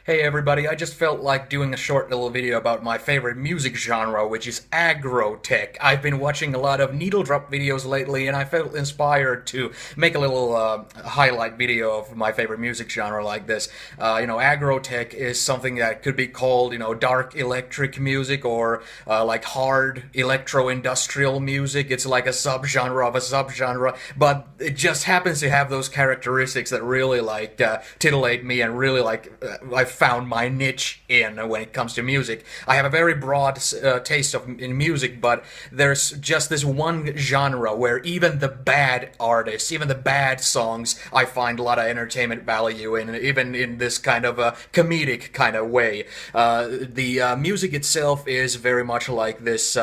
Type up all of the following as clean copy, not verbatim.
Hey everybody, I just felt like doing a short little video about my favorite music genre, which is Aggrotech. I've been watching a lot of needle drop videos lately, and I felt inspired to make a little highlight video of my favorite music genre like this. Aggrotech is something that could be called, dark electric music or like hard electro-industrial music. It's like a subgenre of a subgenre, but it just happens to have those characteristics that really titillate me and really I found my niche in when it comes to music. I have a very broad taste in music, but there's just this one genre where even the bad artists, even the bad songs, I find a lot of entertainment value in, even in this kind of a comedic kind of way. The music itself is very much like this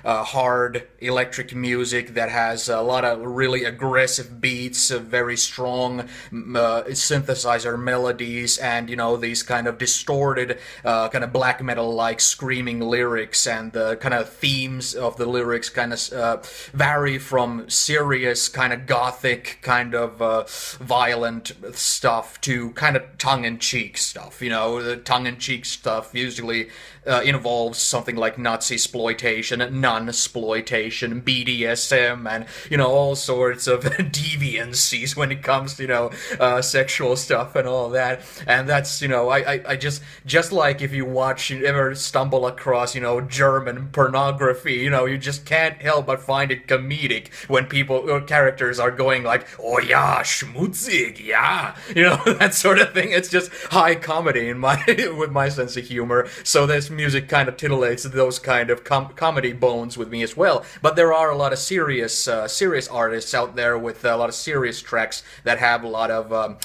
hard electric music that has a lot of really aggressive beats, very strong synthesizer melodies, and these kind of distorted kind of black metal like screaming lyrics, and the kind of themes of the lyrics kind of vary from serious kind of gothic kind of violent stuff to kind of tongue-in-cheek stuff. The tongue-in-cheek stuff usually involves something like Nazi exploitation, non-exploitation, BDSM, and all sorts of deviancies when it comes to sexual stuff and all that. And that's I just like if you ever stumble across German pornography, you just can't help but find it comedic when people or characters are going like, oh yeah, schmutzig, yeah, that sort of thing. It's just high comedy in my with my sense of humor. So this music kind of titillates those kind of comedy bones with me as well. But there are a lot of serious artists out there with a lot of serious tracks that have a lot of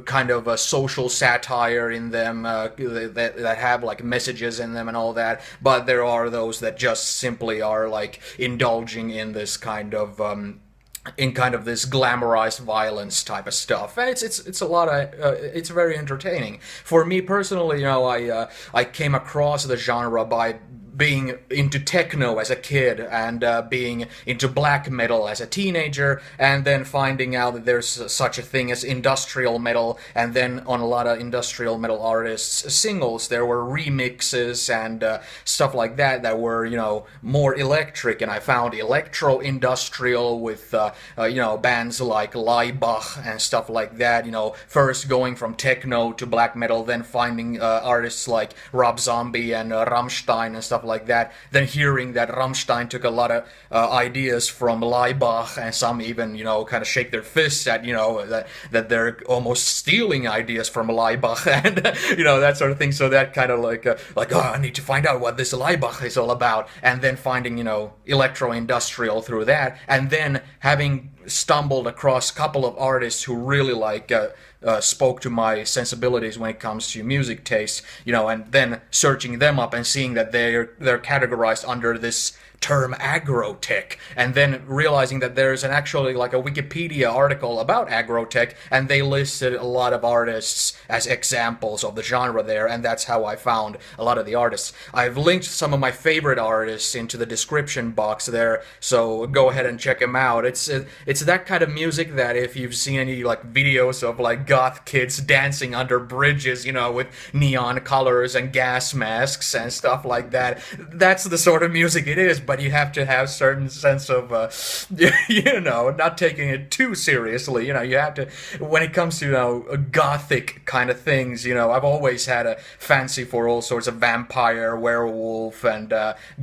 kind of a social satire in them, that have like messages in them and all that. But there are those that just simply are like indulging in this kind of this glamorized violence type of stuff. And it's a lot of it's very entertaining. For me personally, I came across the genre by being into techno as a kid, and being into black metal as a teenager, and then finding out that there's such a thing as industrial metal, and then on a lot of industrial metal artists' singles there were remixes and stuff like that were more electric, and I found electro-industrial with bands like Laibach and stuff like that, first going from techno to black metal, then finding artists like Rob Zombie and Rammstein and stuff like that, then hearing that Rammstein took a lot of ideas from Laibach, and some even kind of shake their fists at that they're almost stealing ideas from Laibach and that sort of thing. So that kind of oh, I need to find out what this Laibach is all about, and then finding electro-industrial through that, and then having stumbled across a couple of artists who really spoke to my sensibilities when it comes to music taste, and then searching them up and seeing that they're categorized under this term Aggrotech, and then realizing that there's actually like a Wikipedia article about Aggrotech, and they listed a lot of artists as examples of the genre there, and that's how I found a lot of the artists. I've linked some of my favorite artists into the description box there, so go ahead and check them out. It's that kind of music that if you've seen any videos of goth kids dancing under bridges, with neon colors and gas masks and stuff like that, that's the sort of music it is. But you have to have certain sense of not taking it too seriously. You have to, when it comes to gothic kind of things, I've always had a fancy for all sorts of vampire, werewolf, and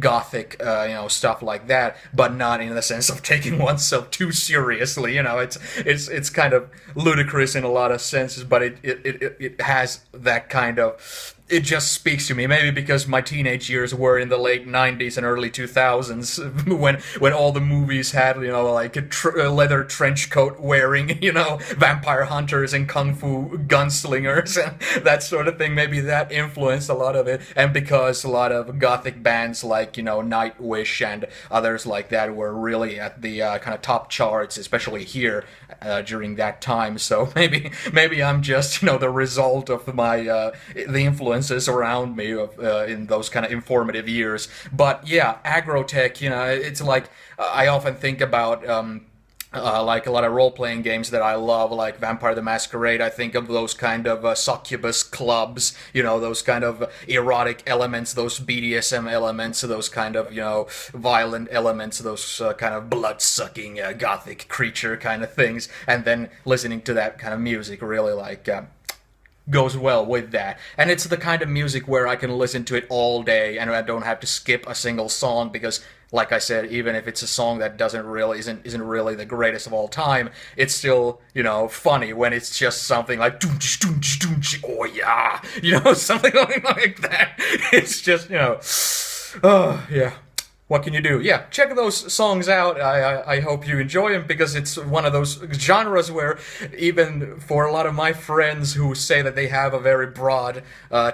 gothic stuff like that, but not in the sense of taking oneself too seriously. It's kind of ludicrous in a lot of senses, but it has that kind of, it just speaks to me. Maybe because my teenage years were in the late 90s and early 2000s, when all the movies had, a leather trench coat wearing, vampire hunters and kung fu gunslingers and that sort of thing. Maybe that influenced a lot of it. And because a lot of gothic bands like, Nightwish and others like that were really at the kind of top charts, especially here during that time. So maybe I'm just, the result of my, the influence around me in those kind of informative years. But yeah, Aggrotech, it's like I often think about like a lot of role-playing games that I love, like Vampire the Masquerade. I think of those kind of succubus clubs, those kind of erotic elements, those BDSM elements, those kind of, violent elements, those kind of blood-sucking gothic creature kind of things, and then listening to that kind of music really like goes well with that. And it's the kind of music where I can listen to it all day and I don't have to skip a single song because like I said, even if it's a song that doesn't really isn't really the greatest of all time, it's still, funny when it's just something like doonch doonch doonch, oh yeah, something like that. It's just, oh yeah. What can you do? Yeah, check those songs out. I hope you enjoy them because it's one of those genres where even for a lot of my friends who say that they have a very broad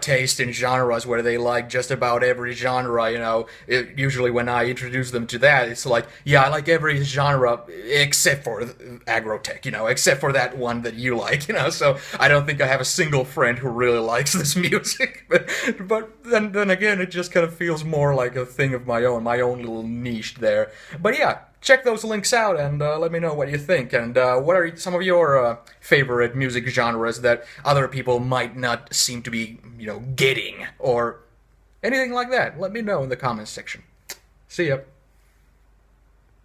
taste in genres where they like just about every genre, usually when I introduce them to that, it's like, yeah, I like every genre except for Aggrotech, except for that one that you like, so I don't think I have a single friend who really likes this music, but then again, it just kind of feels more like a thing of my own little niche there. But yeah, check those links out and let me know what you think. And what are some of your favorite music genres that other people might not seem to be, getting or anything like that? Let me know in the comments section. See ya.